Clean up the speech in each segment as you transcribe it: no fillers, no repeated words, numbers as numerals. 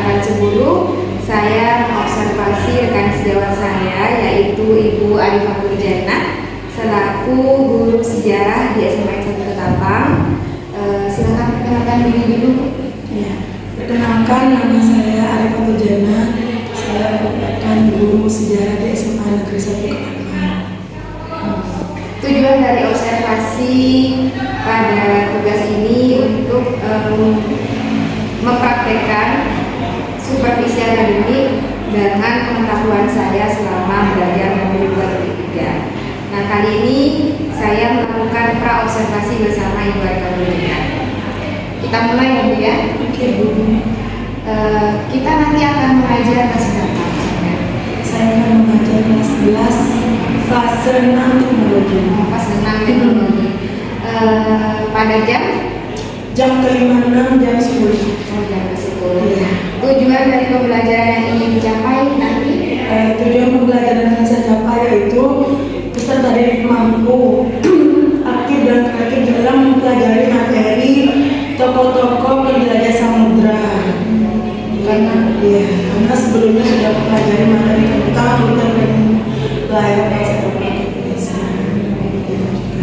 akan sebelum saya mengobservasi rekan sejawat saya, yaitu Ibu Arifah Nurjana selaku guru sejarah di SMA 1 Ketapang. Silakan perkenalkan diri dulu. Ya, perkenalkan, nama saya Arifah Nurjana. Saya merupakan guru sejarah di SMA Negeri 1 Ketapang. Tujuan dari observasi pada tugas ini untuk mempraktekkan supervisi akademik dengan pengetahuan saya selama belajar modul 2.3. Nah, kali ini saya melakukan pra-observasi bersama Ibu Arifah Nurjana. Kita mulai ya Bu ya. Oke Bu. Kita nanti akan mengajar kelas berapa? Saya akan mengajar kelas 11 fase 6 teknologi. Fase 6 teknologi. Pada jam ke-5, 6, jam 10. jam 10. Iya. Tujuan dari pembelajaran yang ingin dicapai nanti? Tujuan pembelajaran yang saya capai yaitu peserta didik mampu aktif dan kreatif dalam mempelajari materi tokoh-tokoh penjelajah samudra. Karena sebelumnya sudah mempelajari materi tentang hutan dan pelayaran Indonesia.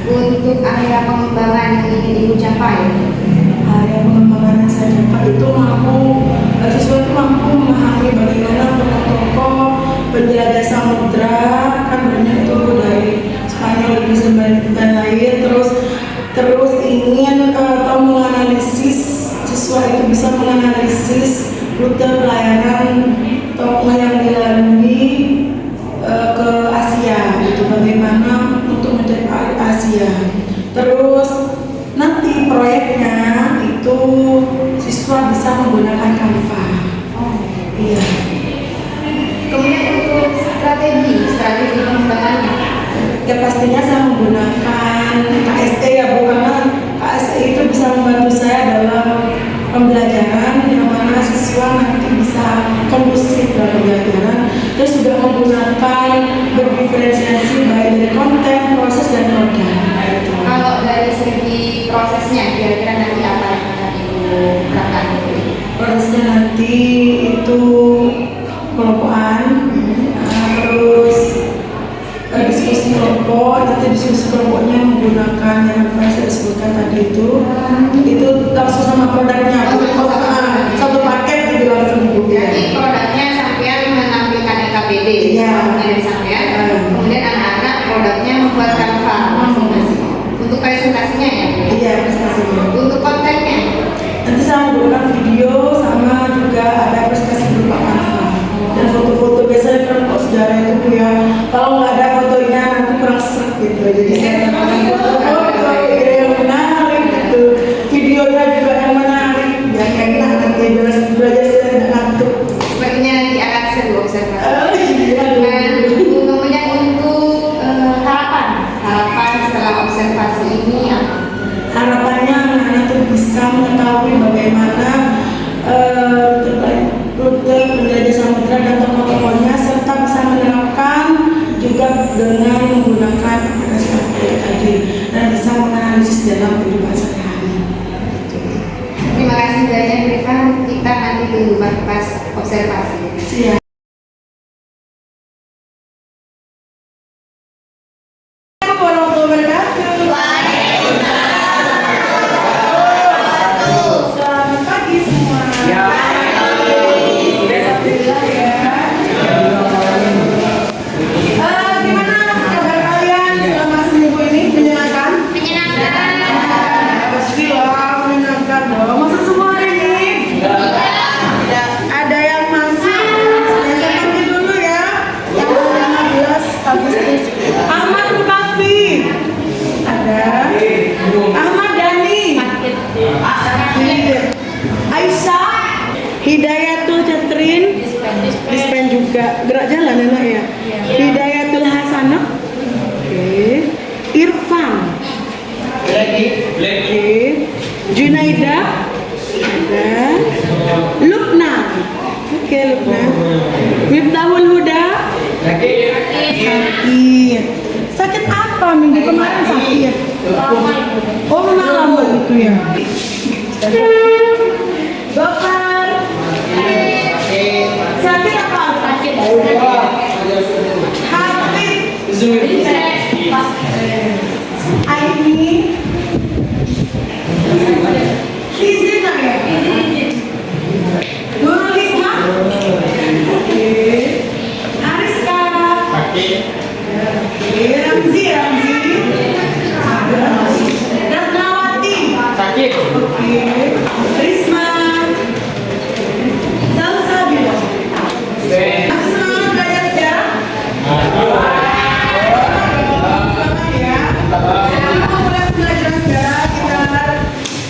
Untuk area pengembangan yang ingin Ibu capai? Area pengembangan yang saya capai itu siswa itu mampu memahami bagaimana tokoh-tokoh penjelajah samudra, kan banyak itu dari Spanyol, Inggris dan lain. Terus ingin atau menganalisis, siswa itu bisa menganalisis rute pelayaran tokoh yang dilalui ke Asia, itu bagaimana untuk mencapai Asia. Terus nanti proyeknya itu siswa bisa menggunakan Canva. Iya. Kemudian untuk strategi pengembangannya? Ya pastinya saya menggunakan KSE ya Bu, karena KSE itu bisa membantu saya dalam pembelajaran yang mana siswa nanti bisa kondusif dalam pembelajaran. Terus juga menggunakan berdiferensiasi baik dari konten, proses dan produk. Kalau dari segi prosesnya, kira-kira nanti apa yang akan Ibu terapkan? Prosesnya nanti itu kelompokan, terus diskusi kelompok. Nanti diskusi kelompoknya menggunakan yang saya sebutkan tadi itu langsung sama produknya. Satu paket gitu langsung Bu. Jadi produknya sampean menampilkan LKPD, dari sampean, kemudian anak-anak produknya membuat Canva masing-masing. Untuk presentasinya ya? Iya, presentasinya. Untuk kontennya? Nanti saya menggunakan video sama juga ada presentasi berupa Canva dan foto-foto. Biasanya kan kok sejarah itu Bu ya, kalau nggak ada fotonya nanti kurang seru gitu. Jadi saya kasih foto-foto yang menarik gitu, videonya juga yang menarik, yang enak nanti belajar saya tidak ngantuk. Sepertinya nanti akan seru observasi. Iya. Kemudian untuk harapan setelah observasi ini apa? Harapannya anak-anak itu bisa mengetahui bagaimana rute penjelajah samudra dan tokoh-tokohnya, serta bisa menerapkan juga dengan menggunakan aplikasi tadi dan bisa menganalisis dalam kehidupan sehari-hari. Terima kasih banyak Rifan. Kita nanti tunggu pas observasi. Siap. Hidayatul Catrin, dispen juga, gerak jalan enak ya. Hidayatul Hasanah, Irfan, Junaida, ada Lukna, Lukna, Miftahul Huda, sakit apa minggu kemarin sakit? Oh memang lama itu ya. Dokter Aini, izin ya? Nurul Hikmah, Ariska, Ramzi, Ratnawati, Risma, Salsabila. Masih semangat belajar sejarah? Semangat ya. Sebelum mulai pembelajaran sejarah, kita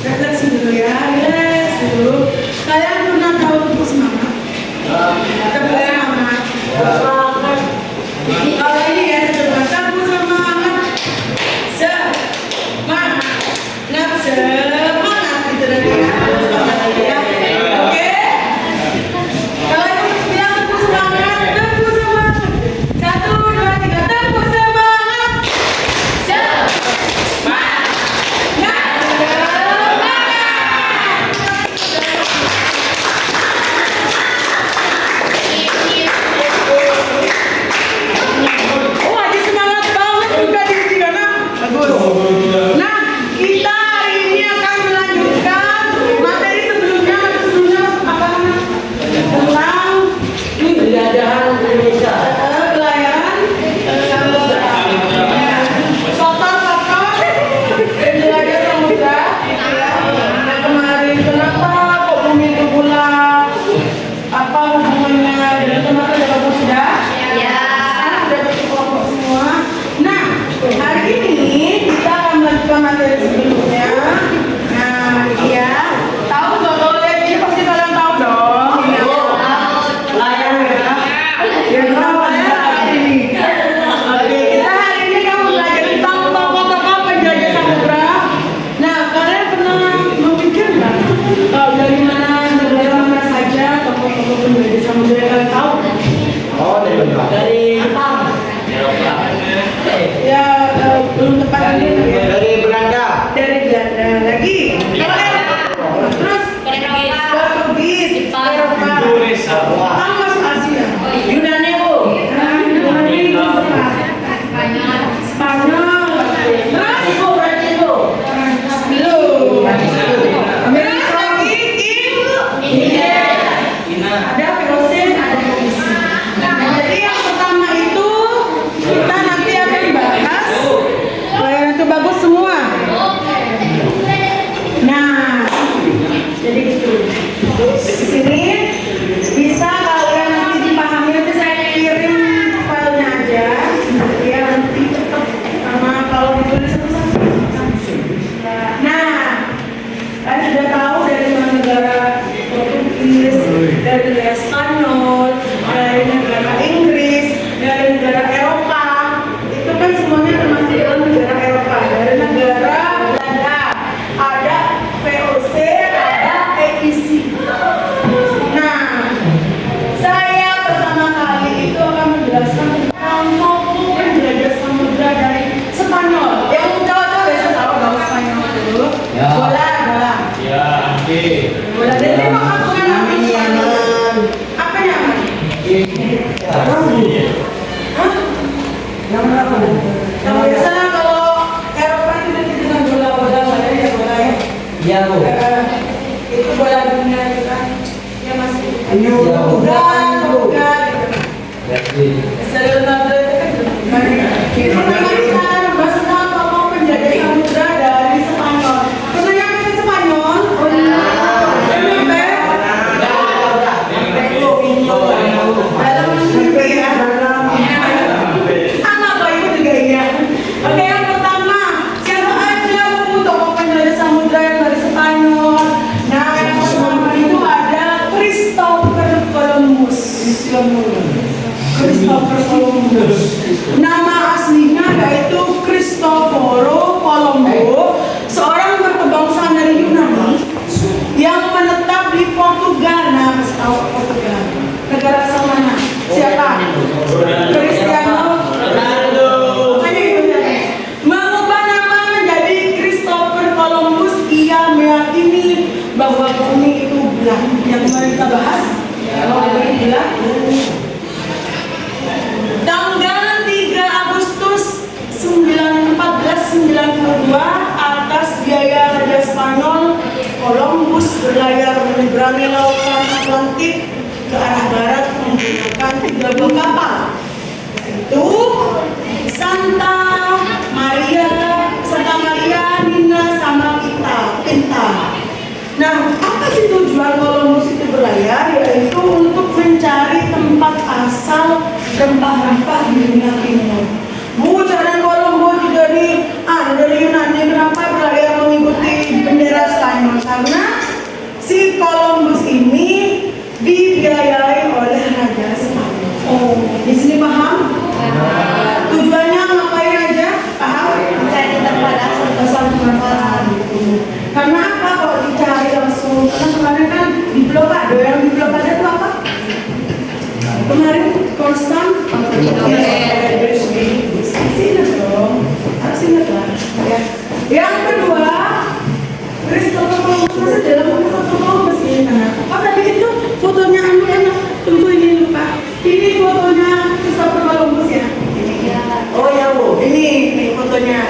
refleksi dulu ya. Relax dulu. Kalian pernah tahu tepuk semangat? Tepuk semangat. Kalau ini ya, tepuk semangat. Semangat. Semangat gitu tadi ya. Semangat ya. Oke? Kalian bilang tepuk semangat. Tepuk semangat. 1, 2, 3. Tepuk semangat. Oh, ada semangat banget juga di sini, Dona. Bagus. Nah, kita hari ini akan melanjutkan materi sebelumnya apa namanya? Tentang penjajahan Indonesia. Pelayaran, kotor-kotor, penjelajah samudra. Nah, kemarin kenapa kok bumi itu bulat? Apa hubungannya dengan kenapa ada kabut sudah? Sekarang sudah berkelompok semua. Nah, hari ini kita akan melanjutkan materi sebelumnya. Nah, ya, tahu nggak kalau lihat ini pasti kalian tahu dong. Layar ya. Ya, tahu ya ini. Oke, kita hari ini akan belajar tentang tokoh-tokoh penjajah samudra. Nah, kalian pernah memikir nggak kalau dari mana negara mana saja tokoh-tokoh penjajah samudra yang kalian tahu? Dari Jepang. Ya, belum tepat lagi ya. Dari Belanda. Dari Belanda lagi. Terus Portugis, Eropa, Jepang masuk Asia. Yunani, Bu. Yunani, Spanyol, Amerika lagi, India. Ada VOC, ada komisi. Jadi yang pertama itu kita nanti akan bahas pelayanan itu bagus semua. Nah, jadi gitu. Di sini bisa kalian nanti dipahami, nanti saya kirim filenya aja biar nanti cepet sama kalau ditulis satu-satu. Nah, kalian sudah tahu dari mana negara Portugis, dari negara Spanyol, dari negara Inggris, dari negara Eropa. Itu kan semuanya termasuk dalam negara Eropa. Dari negara Belanda ada VOC, ada EIC. Nah, saya pertama kali itu akan menjelaskan tentang tokoh penjajah samudra dari Spanyol. Yang tahu biasa tahu dong Spanyol dulu. Ya. Bola. Bola. Jadi apa nyaman? Apa nyaman? Hah? Yang biasanya kalau Eropa itu identik dengan bola-bola, ya bola ya. Iya, Bu. Itu bola dunia itu kan. Ya masih. Iya, Bu. Bukan. Leonardo itu kan itu namanya bahasa tokoh penjajah samudra dari Spanyol. Pernah nyampe ke Spanyol? Dalam mimpi ya. Sama kok itu juga iya. Oke, yang pertama, siapa aja tokoh penjajah samudra yang dari Spanyol? kedua, atas biaya Raja Spanyol, Columbus berlayar menyeberangi lautan Atlantik ke arah barat menggunakan 3 buah kapal, yaitu Santa Maria, Nina, sama Pinta. Nah, apa sih tujuan Columbus itu berlayar? Yaitu untuk mencari tempat asal rempah-rempah di dunia timur. Cara Columbus dari Yunani, kenapa berlayar mengikuti bendera Spanyol? Karena si Columbus ini dibiayai oleh Raja Spanyol. Oh, di sini paham? Tujuannya ngapain aja? Paham? Mencari tempat asal rempah. Karena apa kalau dicari langsung? Karena kemarin kan di blokade, yang di blokade itu apa? Kemarin konstan. Ingat dong, harus ingat lah. Ya. Yang kedua, Christopher Columbus masih dalam Christopher Columbus ini karena apa tadi itu fotonya anak-anak tunggu ini lupa. Ini fotonya Christopher Columbus ya. Oh ya bu, ini fotonya.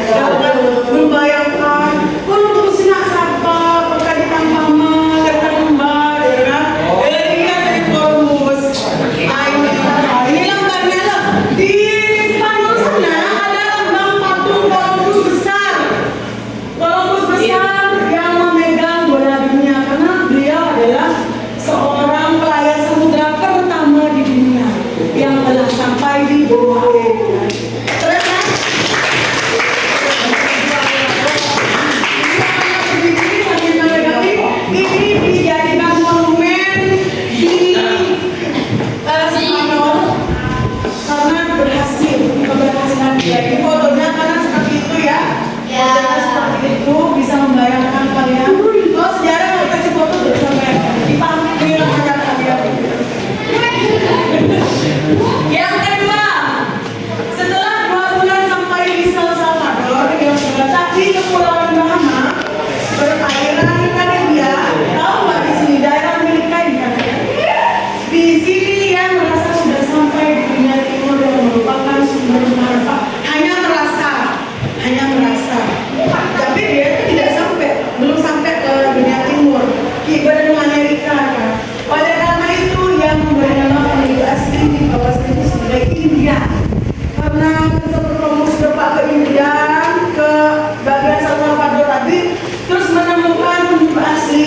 Membayangkan Columbus nak siapa? Pakai di tampama, kata lembah, ya kan? Iya dari Columbus. Ini lembarnya lah. Di Spanyol sana ada lambang patung Columbus besar. Columbus besar yang memegang bola dunia karena beliau adalah seorang pelayar samudra pertama di dunia yang telah sampai di benua Amerika. Terus kan? Ini dijadikan monumen di Spanyol karena keberhasilan dia. Ini fotonya karena seperti itu ya. Fotonya seperti itu bisa membayangkan kalian. Oh sejarah mau kasih foto terus sampai dipahami dengan aja kalian. Yang kedua, setelah 2 bulan sampai di San Salvador yang terletak di Kepulauan Bahama, perairan Karibia, tahu nggak di sini daerah Amerika ini kan? Di sini dia merasa sudah sampai di dunia timur yang merupakan sumber rempah. Hanya merasa. Tapi dia itu belum sampai ke dunia timur, di benua Amerika kan. Oleh karena itu yang memberi nama penduduk asli di kawasan itu sebagai India. Karena Christopher Columbus berpak ke India, ke bagian San Salvador tadi, terus menemukan penduduk asli,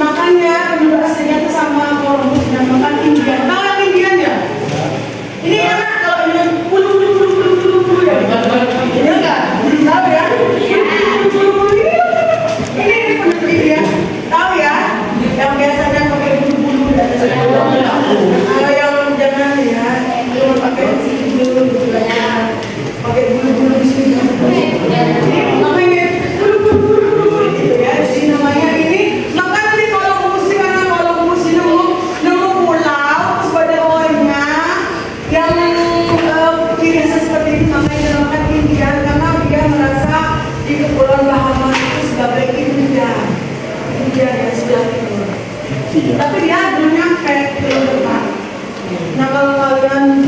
makanya penduduk aslinya itu sama Columbus dinamakan India. Tahu yang Indian ya? Ini anak kalau ini bulu ya. Ini enggak? Tahu ya? Ini penduduk India. Tahu ya? Yang biasanya pakai bulu-bulu di atas kepala. Yang jangan ya, jangan pakai bulu-bulu pakai bulu-bulu di sini. Ini namanya bulu-bulu gitu ya. Jadi namanya ini. Makanya nih Columbus karena Columbus ini nemu pulau sebagai orangnya yang biasa seperti ini namanya dinamakan India karena dia merasa di Kepulauan Bahama itu sebagai India yang sebelah timur. Tapi dia belum nyampe ke depan. Nah kalau kalian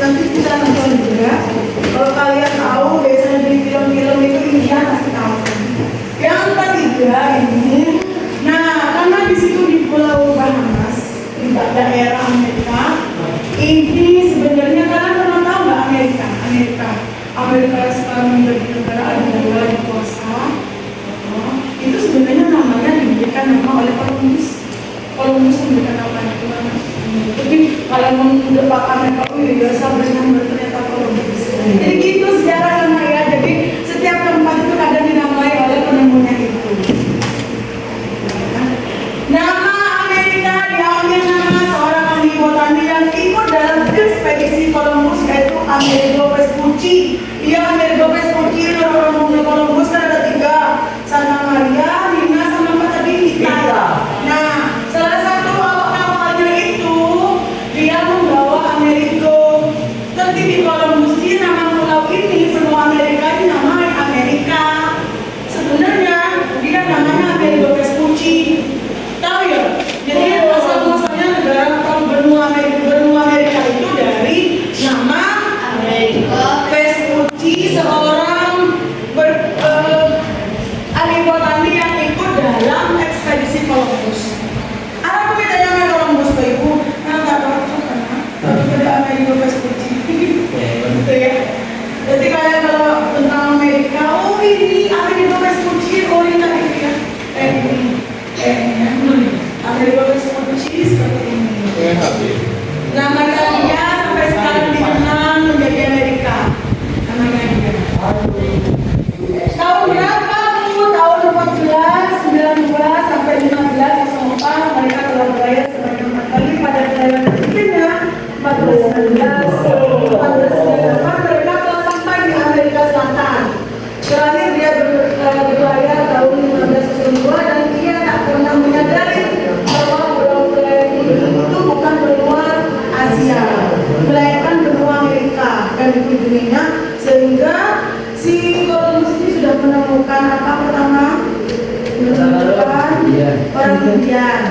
nanti kita nonton juga, kalau kalian tahu biasanya di film-film itu India pasti tahu. Yang ketiga ini, nah karena di situ di Pulau Bahamas di daerah Amerika, ini sebenarnya kalian pernah tahu nggak Amerika sekarang menjadi negara adidaya dikuasa. Itu sebenarnya namanya diberikan nama oleh Columbus memberikan nama itu. Jadi kalau menurut Pak Amerika itu biasa berenang ternyata Columbus. Jadi gitu sejarahnya ya. Jadi setiap tempat itu kadang dinamai oleh penemunya itu. Nama Amerika diambil nama seorang ahli botani yang ikut dalam ekspedisi Columbus yaitu Amerigo Vespucci. Dia Amerigo Vespucci orang Columbus kan ada 3, Santa Maria, Nina sama apa tadi? Pinta. Nah, salah satu awak kapalnya itu dia membawa Amerigo. Tapi di Columbus nama pulau ini benua Amerika si Columbus ini sudah menemukan apa pertama? Menemukan orang Indian.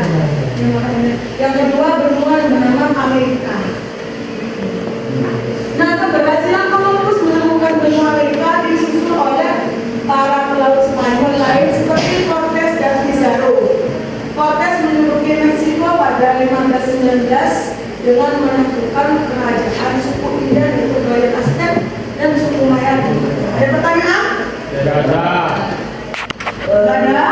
Yang kedua benua yang bernama Amerika. Nah, keberhasilan Columbus menemukan benua Amerika disusul oleh para pelaut Spanyol lain seperti Cortes dan Pizarro. Cortes menduduki Meksiko pada 1519 dengan menentukan kerajaan suku India yaitu Gaya Aztec dan suku Maya. Ada pertanyaan? Ada?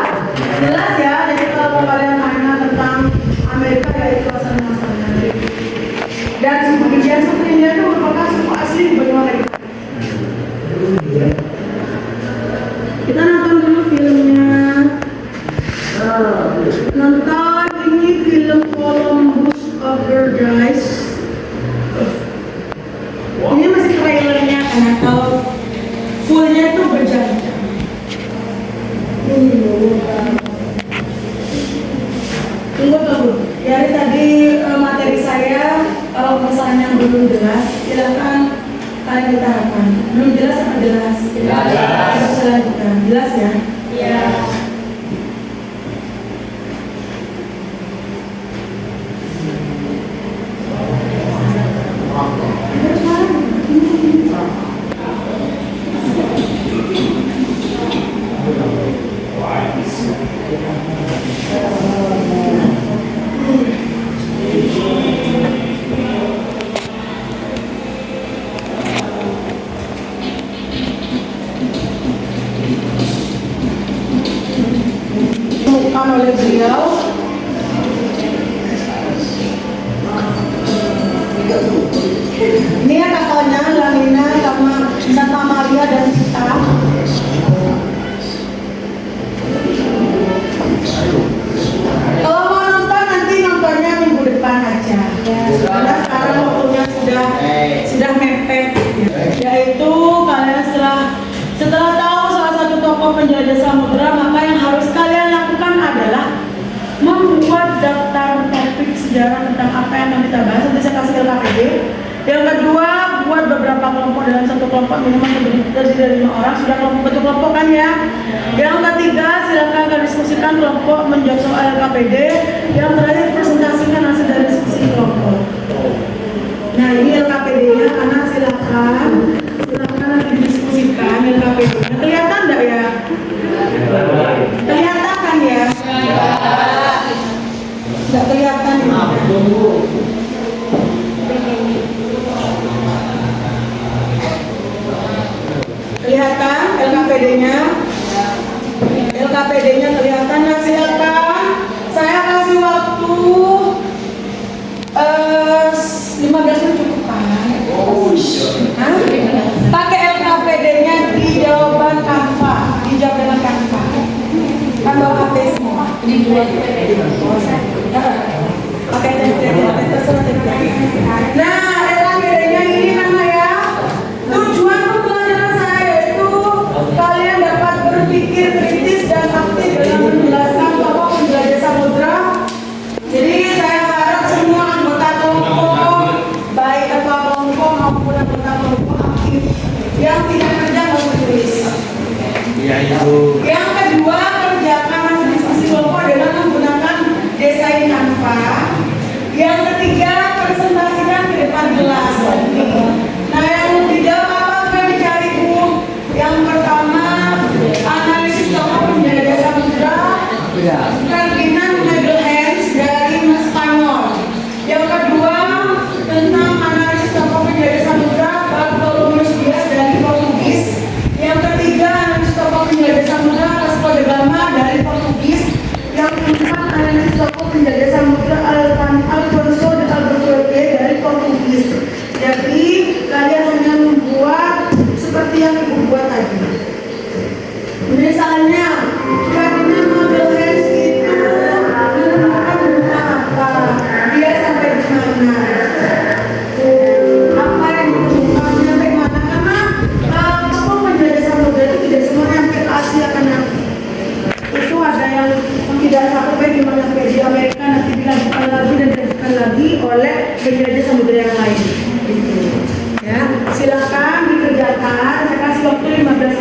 Jelas ya, jadi kalau kalian tanya tentang Amerika yaitu asal masalahnya. Dan suku India itu merupakan suku asli di benua Amerika. Kita nonton dulu filmnya. Nonton ini film Columbus Overdrive. Ini masih trailernya karena kalau fullnya itu berjam-jam. Tunggu. Dari tadi materi saya, kalau misalnya belum jelas, silakan kalian ditahan. Belum jelas apa jelas? Jelas. Selanjutnya, jelas ya? Iya. Oleh beliau ini ya kakaknya Lamina sama Santa Maria dan Sita. Kalau mau nonton nanti nontonnya minggu depan aja karena sekarang waktunya sudah mepet, yaitu kalian setelah tahu salah satu tokoh penjelajah samudera, maka yang harus kalian lakukan adalah membuat daftar topik sejarah tentang apa yang akan kita bahas. Nanti saya kasih ke LKPD. Yang kedua, buat beberapa kelompok dalam satu kelompok minimal terdiri dari 5 orang. Sudah bentuk kelompok kan ya? Yang ketiga, silakan kalian diskusikan kelompok menjawab soal LKPD. Yang terakhir, presentasikan hasil dari diskusi kelompok. Nah, ini LKPD-nya, karena silakan nanti didiskusikan LKPD-nya. Kelihatan enggak ya? Kelihatan kan ya? Enggak kelihatan ya? Kelihatan LKPD-nya? LKPD-nya kelihatan. Nah, silakan. Saya kasih waktu 15 menit cukup kan? Pakai LKPD-nya di jawaban Canva, dijawab dengan Canva. Kan bawa HP semua. Pakai template, terserah template. Nah, LKPD-nya ini nama ya. Tujuan pembelajaran saya itu kalian dapat berpikir kritis dan aktif dalam menjelaskan tokoh penjelajah samudera. Jadi saya harap semua anggota kelompok, baik ketua kelompok maupun anggota kelompok aktif. Yang tidak kerja harus menulis. Iya Ibu. Yang kedua, kerjakan hasil diskusi kelompok dengan menggunakan desain Canva. Yang ketiga, presentasikan ke depan kelas. Nah, yang dijawab apa sudah dicari Bu? Yang pertama, analisis tokoh penjelajah samudera. Ferdinand Magellan dari Spanyol. Yang kedua, tentang analisis tokoh penjelajah samudera Bartolomeu Dias dari Portugis. Yang ketiga, analisis tokoh penjelajah samudera Vasco da Gama dari Portugis. Yang keempat, analisis tokoh penjelajah samudera Alfonso de Albuquerque dari Portugis. Jadi kalian hanya membuat seperti yang Ibu buat tadi. Misalnya, Ferdinand Magellan itu menemukan benua apa? Dia sampai di mana? Apa yang ditemukan sampai mana? Karena tokoh penjelajah samudera itu tidak semua sampai ke Asia kan nanti. Itu ada yang tidak sampai di mana sampai di Amerika, nanti dilanjutkan lagi dan dilanjutkan lagi oleh penjelajah samudera yang lain. Ya, silakan dikerjakan. Saya kasih waktu 15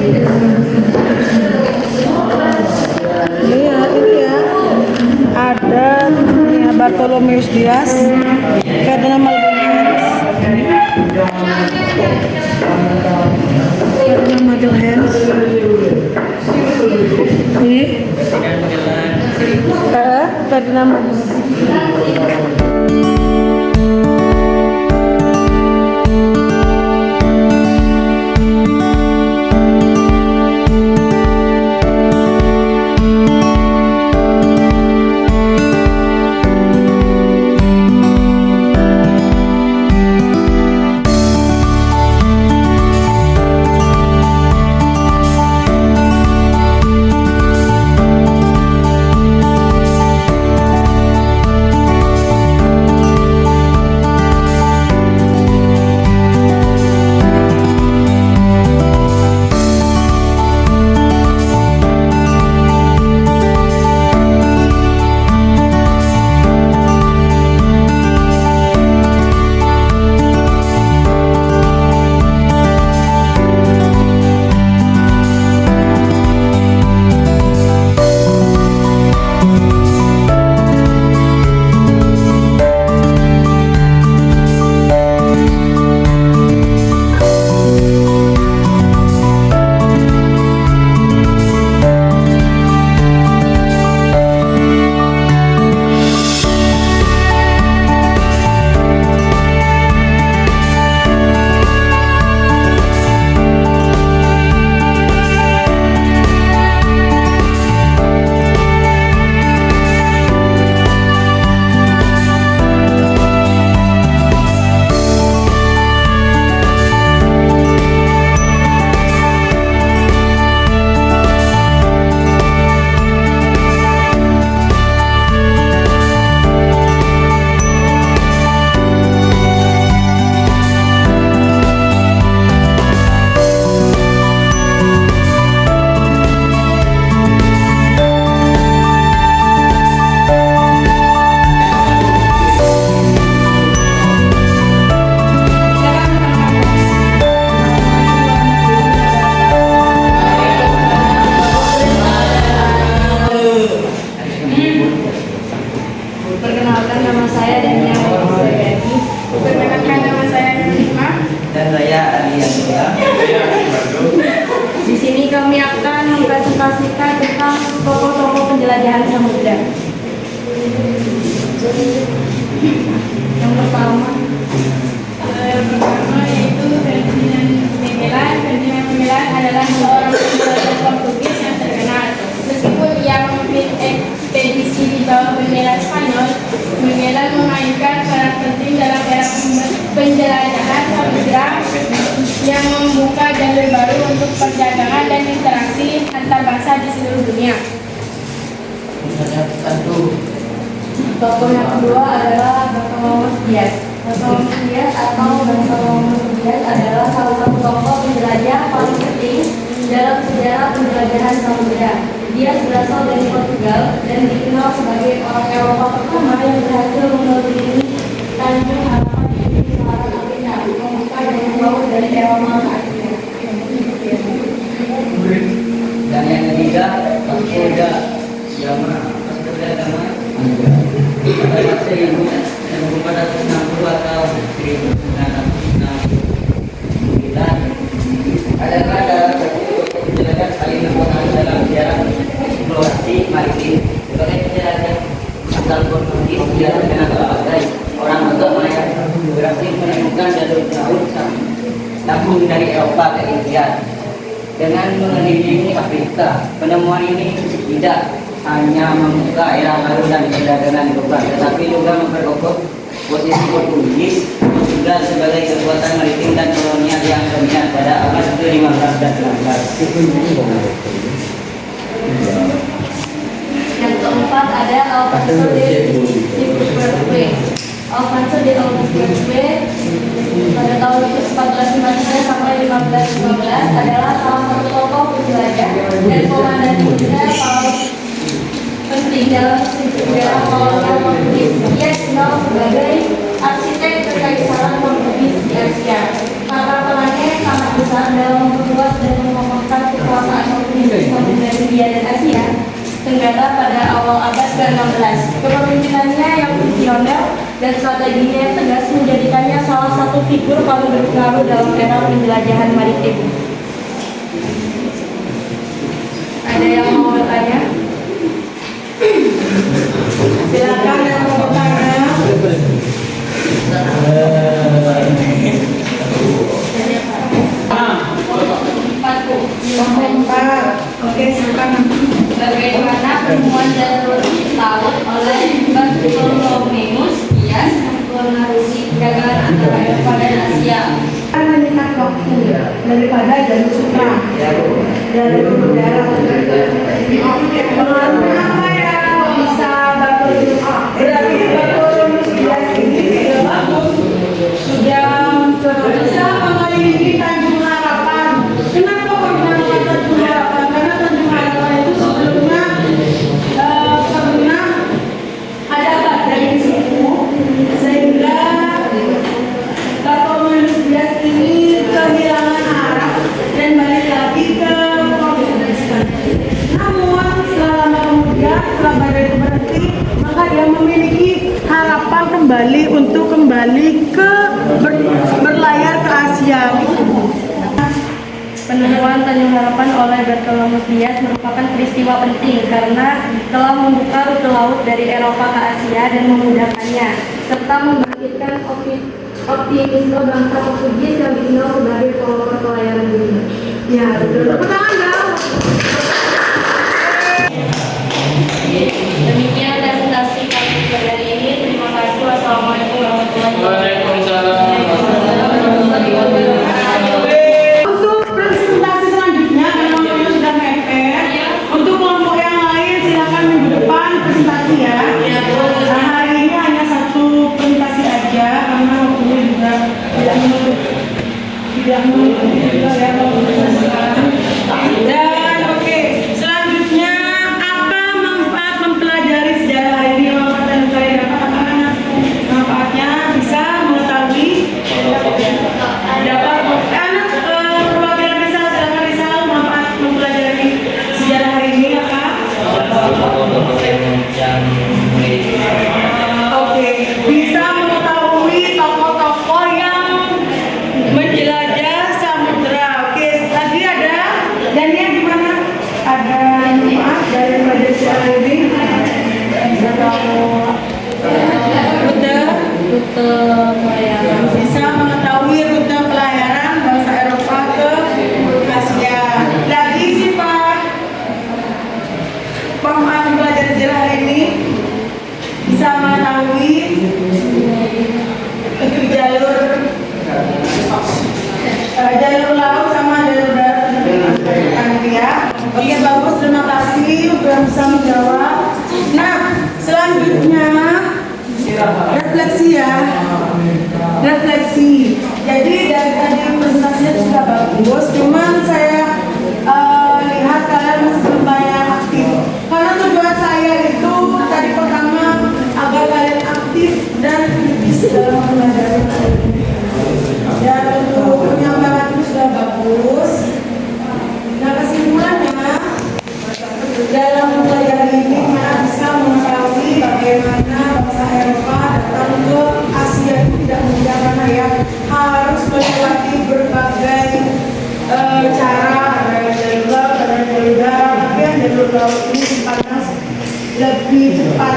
Iya, ini ya. Ada ya, Bartolomeus Dias, Ferdinand Magelhaens, Ferdinand Magelhaens. Ini Ferdinand Magelhaens. Perkenalkan nama saya Dania Suryadi. Perkenalkan nama saya Nurima. Dan saya Aliantia. Di sini kami akan mempresentasikan tentang tokoh-tokoh penjelajahan samudera. Yang pertama Yaitu Ferdinand Magellan. Ferdinand Magellan adalah seorang penjelajah Portugis yang terkenal. Meskipun ia memimpin ekspedisi di bawah bendera Spanyol, Magellan memainkan peran penting dalam era penjelajahan samudera yang membuka jalur baru untuk perdagangan dan interaksi antar bangsa di seluruh dunia. tokoh yang kedua adalah Bartolomeus Dias. Bartolomeus Dias atau Bartolomeus Dias adalah salah satu tokoh penjelajah paling penting dalam sejarah penjelajahan samudera. Dia berasal dari Portugal dan dikenal sebagai orang Eropa pertama yang berhasil mengelilingi Tanjung Harapan di selatan Afrika, membuka jalur laut dari Eropa ke Asia. Dan yang ketiga, Vasco da Gama. Vasco da Gama pada masa itu yang pada 60 atau 1969 adalah dalam satu penjelajahan paling terkenal dalam sejarah eksplorasi maritim. Sebagai penjelajah asal Portugis, dia terkenal sebagai orang pertama yang berhasil menemukan jalur laut sambung dari Eropa ke India dengan mengelilingi Afrika. Penemuan ini tidak hanya membuka era baru dan perdagangan global, tetapi juga memperkokoh posisi Portugis juga sebagai kekuatan maritim dan kolonial yang dominan pada abad ke-15 dan 16. Yang keempat ada Alfonso de Albuquerque. Alfonso de Albuquerque pada tahun 1453 sampai 1515 adalah salah satu tokoh penjelajah dan komandan militer paling penting dalam sejarah kolonial Portugis. Dia dikenal sebagai arsitek kekaisaran Portugis di Asia. Perannya sangat besar dalam membuat dan mengokohkan dan strateginya yang tegas menjadikannya salah satu figur paling berpengaruh dalam era penjelajahan maritim. Ada yang mau bertanya? Silakan yang mau bertanya. Empat. Oke, silakan. Bagaimana penemuan jalur laut oleh Bartholomeus Dias mempengaruhi perdagangan antara Eropa dan Asia? Meningkat waktu daripada jalur sutra, jalur darat. Pengaruhnya apa ya? Bisa berarti Bartholomeus Dias ini tidak bagus. Sudah bisa memiliki Tanjung Harapan. Kenapa kok dinamakan Tanjung Harapan? Karena Tanjung Harapan itu sebelumnya pernah ada badai di situ, sehingga Bartholomeus Dias ini kehilangan arah dan balik lagi ke Portugis. Namun setelah lama kemudian, setelah badai itu berhenti, maka dia memiliki harapan kembali untuk kembali ke berlayar ke Asia. Penemuan Tanjung Harapan oleh Bartholomeus Dias merupakan peristiwa penting karena telah membuka rute laut dari Eropa ke Asia dan memudahkannya, serta membangkitkan optimisme bangsa Portugis yang dikenal sebagai pelopor pelayaran dunia. Ya, betul. Tepuk tangan dong. Demikian presentasi kami pada hari ini. Terima kasih. Wassalamualaikum warahmatullahi Waalaikumsalam. Untuk presentasi selanjutnya, karena waktunya sudah mepet, untuk kelompok yang lain silakan minggu depan presentasi ya. Nah, hari ini hanya satu presentasi aja karena waktunya juga tidak menutup juga ya kalau presentasi. Dan oke, selanjutnya apa manfaat mempelajari sejarah hari ini? Manfaat yang kalian dapat apa? Manfaatnya bisa mengetahui dapat perwakilan Rizal, silakan Rizal, manfaat mempelajari sejarah hari ini apa? Oke, bisa mengetahui tokoh-tokoh yang menjelajah samudra. Oke, tadi ada Dania di mana? Ada manfaat dari belajar sejarah ini? Bisa tahu rute pelayaran. Bisa mengetahui rute pelayaran bangsa Eropa ke Asia. Lagi sifat manfaat belajar sejarah hari ini bisa mengetahui untuk jalur laut sama jalur darat ya. Oke, bagus, terima kasih untuk yang bisa menjawab. Nah, selanjutnya refleksi ya. Refleksi. Jadi dari tadi presentasinya sudah bagus, cuman saya lihat kalian masih belum banyak aktif. Karena tujuan saya itu tadi pertama agar kalian aktif dan kritis dalam mempelajari. Dan untuk penyampaian itu sudah bagus. Nah, kesimpulannya dalam mempelajari ini mana bisa mengetahui bagaimana bangsa Eropa datang ke Asia itu tidak mudah karena ya harus melewati berbagai cara, ada jalur laut, ada jalur darat, tapi yang jalur laut ini sifatnya lebih cepat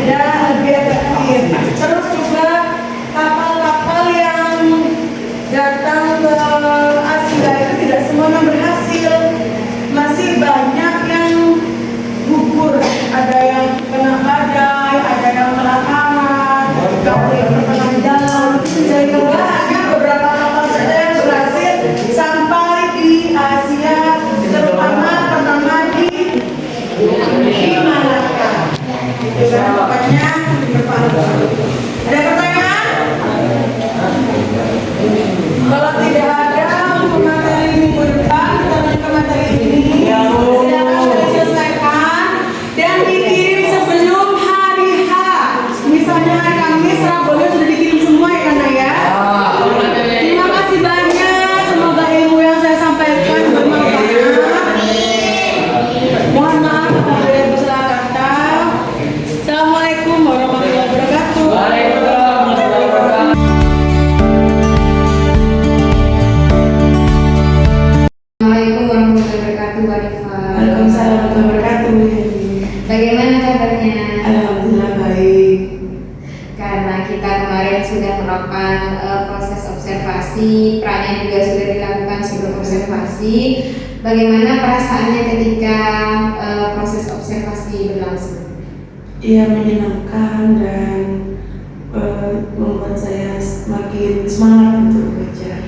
dan lebih efektif. Terus juga kapal-kapal yang datang ke Asia itu tidak semuanya berhasil, masih banyak yang gugur, ada yang kena badai, ada yang kelaparan, ada yang kena jalan, sehingga hanya beberapa kapal saja yang berhasil sampai di Asia, terutama pertama di Malaka. Pokoknya wabarakatuh, Warifah. Waalaikumsalam warahmatullahi wabarakatuh. Bagaimana kabarnya? Alhamdulillah baik. Karena kita kemarin sudah melakukan proses observasi, pra-nya juga sudah dilakukan sebelum observasi. Bagaimana perasaannya ketika proses observasi berlangsung? Iya, menyenangkan dan membuat saya semakin semangat untuk belajar.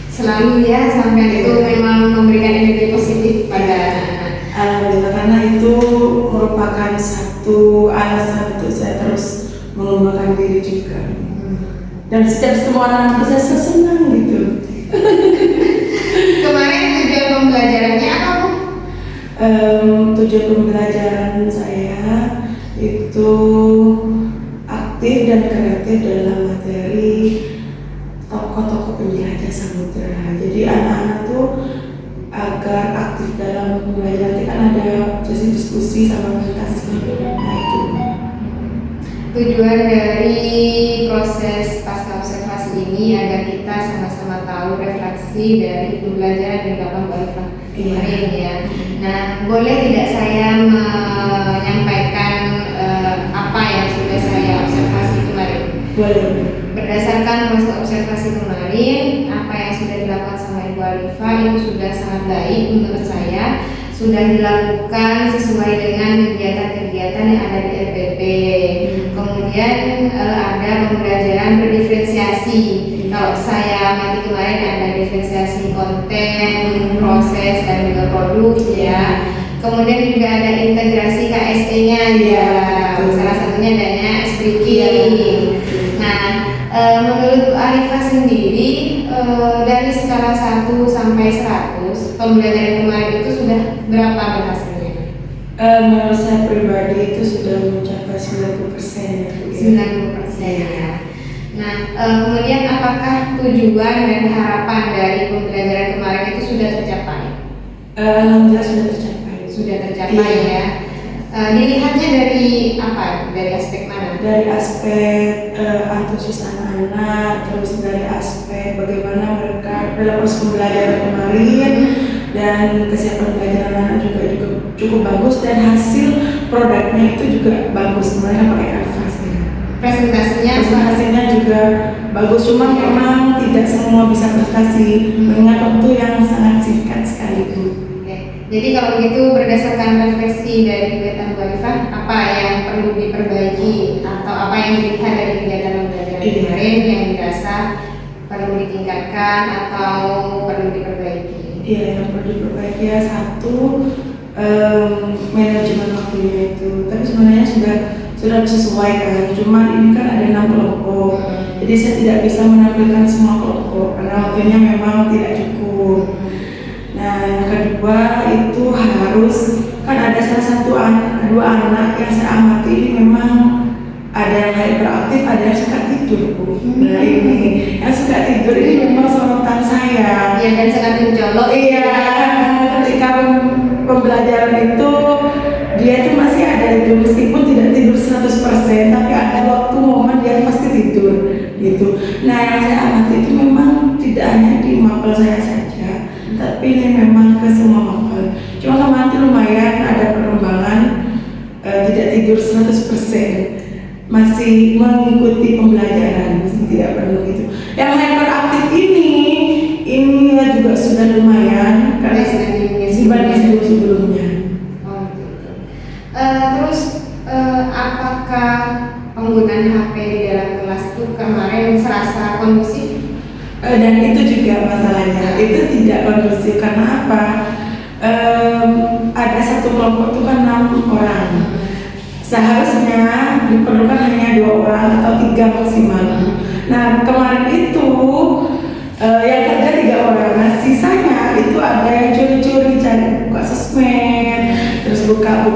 Selalu ya, sampai itu memang memberikan energi positif pada anak-anak. Alhamdulillah, karena itu merupakan satu alasan untuk saya terus mengembangkan diri juga. Dan setiap ketemu anak saya senang gitu. Kemarin tujuan pembelajarannya apa, Bu? Tujuan pembelajaran saya itu aktif dan kreatif dalam materi tokoh-tokoh penjelajah samudera. Jadi anak-anak tuh agar aktif dalam pembelajaran, nanti kan ada sesi diskusi sama presentasi. Nah itu Tujuan dari proses pasca observasi ini agar kita sama-sama tahu refleksi dari pembelajaran yang dilakukan Warifah kemarin ya. Nah, boleh tidak saya menyampaikan apa yang sudah saya observasi kemarin? boleh. Berdasarkan proses observasi kemarin, apa yang sudah dilakukan sama Ibu Warifah itu sudah sangat baik menurut saya. Sudah dilakukan sesuai dengan kegiatan-kegiatan yang ada di RPP. Kemudian ada pembelajaran berdiferensiasi. Kalau saya amati kemarin ada diferensiasi konten, proses dan juga produk ya. Kemudian juga ada integrasi KSE-nya ya. Salah satunya adanya speaking. Nah, menurut Bu Arifah sendiri dari skala 1 sampai 100 pembelajaran kemarin itu sudah berapa berhasilnya? Menurut saya pribadi itu sudah mencapai 90%. 90% ya. Nah, kemudian apakah tujuan dan harapan dari pembelajaran kemarin itu sudah tercapai? Alhamdulillah sudah tercapai. Sudah tercapai ya. Dilihatnya dari apa? Dari aspek mana? Dari aspek antusias anak-anak, terus dari aspek bagaimana mereka dalam proses pembelajaran kemarin dan kesiapan belajar anak-anak juga cukup bagus dan hasil produknya itu juga bagus. Mereka pakai kanvas ya. Presentasinya juga bagus, cuma memang tidak semua bisa prestasi mengingat waktu yang sangat singkat sekali Bu. Jadi kalau begitu berdasarkan refleksi dari kegiatan Bu Arifah, apa yang perlu diperbaiki atau apa yang dilihat dari kegiatan pembelajaran kemarin yang dirasa perlu ditingkatkan atau perlu diperbaiki? Iya, yang perlu diperbaiki ya satu manajemen waktunya itu. Tapi sebenarnya sudah disesuaikan. Cuma ini kan ada 6 kelompok, jadi saya tidak bisa menampilkan semua kelompok karena waktunya memang tidak cukup. Nah, yang kedua itu harus kan ada salah satu dua anak yang saya amati ini memang ada yang hyperaktif, ada yang suka tidur Bu. Nah ini yang suka tidur ini memang sorotan saya. Iya, dan sangat mencolok. Iya, ketika pembelajaran itu dia itu masih ada itu meskipun tidak tidur 100%, tapi ada waktu momen dia pasti tidur gitu. Nah yang saya amati itu memang tidak hanya di mapel saya saja, tapi ini memang ke semua mapel. Cuma kemarin itu lumayan ada perkembangan tidak tidur 100%, masih mengikuti pembelajaran, meski tidak perlu gitu. Yang hyperaktif ini juga sudah lumayan karena dibanding sebelumnya. Oh, gitu. Terus apakah penggunaan HP di dalam kelas itu kemarin serasa kondusif? Dan itu juga masalahnya, itu tidak kondusif karena apa? Ada satu kelompok itu kan 6 orang. Seharusnya diperlukan hanya 2 orang atau 3 maksimal. Nah kemarin itu yang kerja 3 orang. Nah sisanya itu ada yang curi-curi cari buka sosmed, terus buka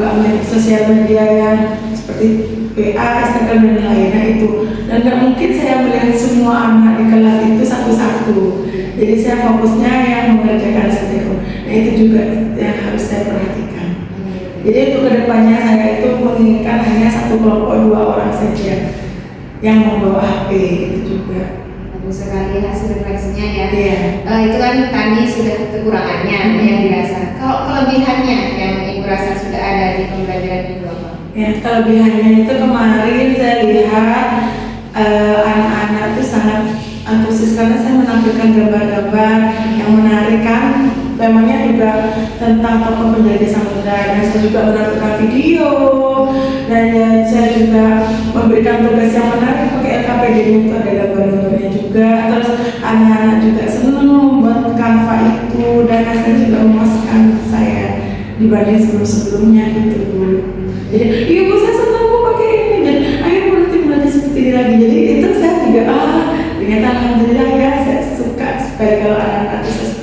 sosial media yang seperti WA, Instagram dan lainnya itu. Dan nggak mungkin saya melihat semua anak di kelas itu satu-satu. Jadi saya fokusnya yang mengerjakan saja. Nah itu juga yang harus saya perhatikan. Jadi untuk kedepannya saya itu menginginkan hanya satu kelompok 2 orang saja yang membawa HP itu juga. Bagus sekali hasil refleksinya ya. Iya. Itu kan tadi sudah kekurangannya yang dirasa. Kalau kelebihannya yang Ibu rasa sudah ada di pembelajaran Ibu apa? Ya, kelebihannya itu kemarin saya lihat anak-anak itu sangat antusias karena saya menampilkan gambar-gambar yang menarik kan. Temanya juga tentang tokoh penjaga samudera, dan saya juga menampilkan video, dan ya, saya juga memberikan tugas yang menarik pakai LKPD itu ada gambar-gambarnya juga. Terus anak-anak juga senang membuat kanva itu, dan saya juga memuaskan saya dibanding sebelum-sebelumnya gitu. Jadi, iya Bu, saya senang mau pakai ini, jadi ayo Bu nanti belajar seperti ini lagi. Jadi itu saya juga ternyata alhamdulillah ya, saya suka supaya kalau anak-anak itu seperti itu.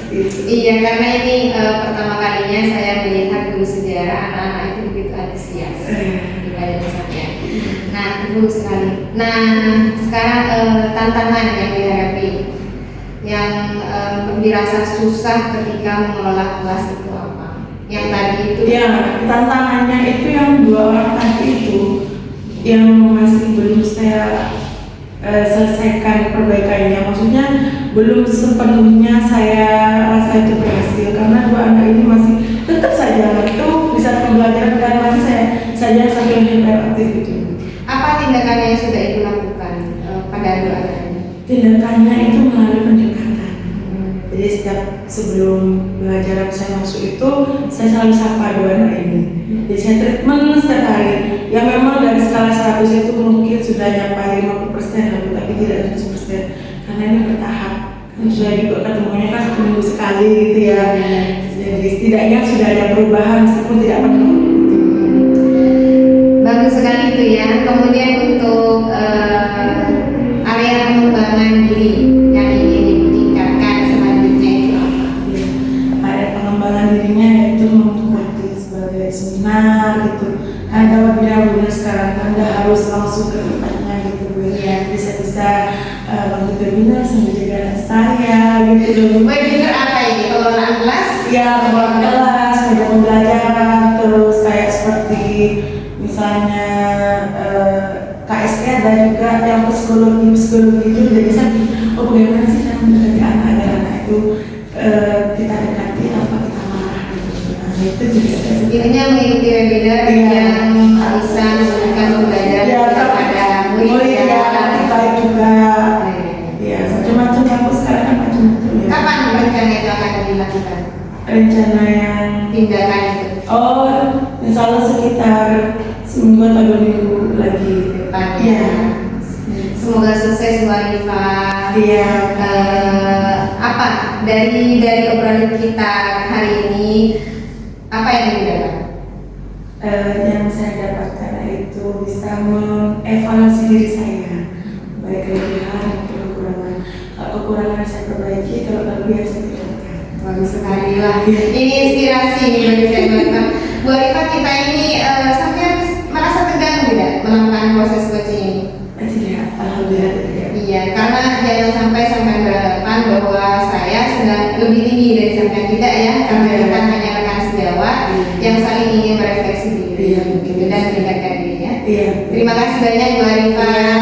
Iya, karena ini pertama kalinya saya melihat guru sejarah anak-anak itu begitu antusias di pelajaran saya. Nah, Ibu sekali. Nah, sekarang tantangan yang dihadapi, yang dirasa susah ketika mengelola kelas itu apa? Yang tadi itu Ya, tantangannya itu yang 2 orang tadi itu yang masih belum saya selesaikan perbaikannya. Maksudnya belum sepenuhnya saya rasa itu berhasil karena 2 anak ini masih tetap saja itu bisa pembelajaran dan masih saja sambil interaktif itu. apa tindakannya yang sudah Ibu lakukan pada 2 anak ini? Tindakannya itu melalui pendekatan. Jadi setiap sebelum belajar saya masuk itu saya selalu sapa 2 anak ini. Jadi saya treatment setiap hari. Ya memang dari skala 100 itu mungkin sudah nyampe 50%, tapi tidak 100% karena ini bertahap. Kan sudah juga ketemunya kan 1 minggu sekali gitu ya. Jadi setidaknya sudah ada perubahan meskipun tidak penuh. Bagus sekali itu ya. Kemudian untuk area pengembangan diri yang ingin ditingkatkan selanjutnya itu apa? Ada pengembangan dirinya yaitu mengikuti sebagai seminar gitu. Ada webinar sekarang kan nggak harus langsung ke tempatnya gitu Bu. Iya. Bisa mengikuti webinar sambil jaga anak saya gitu loh. Webinar apa ini? Pengelolaan kelas? Ya, pengelolaan kelas, media pembelajaran, terus kayak seperti misalnya KSK ada juga yang psikologi itu. Jadi saya bagaimana sih cara mendekati anak agar anak itu kita dekati tanpa kita marah gitu. Nah itu juga Intinya mengikuti webinar yang bisa memberikan pembelajaran kepada murid ya, nanti baik juga. Ya, macam-macam aku sekarang kan macam-macam ya. Kapan rencana itu akan dilakukan? Rencana yang Tindakan itu insya Allah sekitar seminggu atau 2 minggu lagi. depan. Iya. Semoga sukses Bu Arifah. Iya. Apa dari obrolan kita hari ini, apa yang didapat? Yang saya dapatkan itu bisa mengevaluasi diri saya, baik kelebihan maupun kekurangan. Kalau kekurangan saya perbaiki, kalau kelebihan saya tingkatkan. Bagus sekali lah. Ini inspirasi nih bagi saya Bu Arifah. Bu Arifah, kita ini sampai merasa tegang tidak melakukan proses coaching ini? Tidak, alhamdulillah tidak. Iya, karena jangan sampai beranggapan bahwa saya sedang lebih tinggi dari sampai tidak ya, karena kita hanya rekan sejawat yang saling ingin merefleksi diri Iya, gitu, dan meningkatkan dirinya. Iya. Terima kasih banyak Bu Arifah.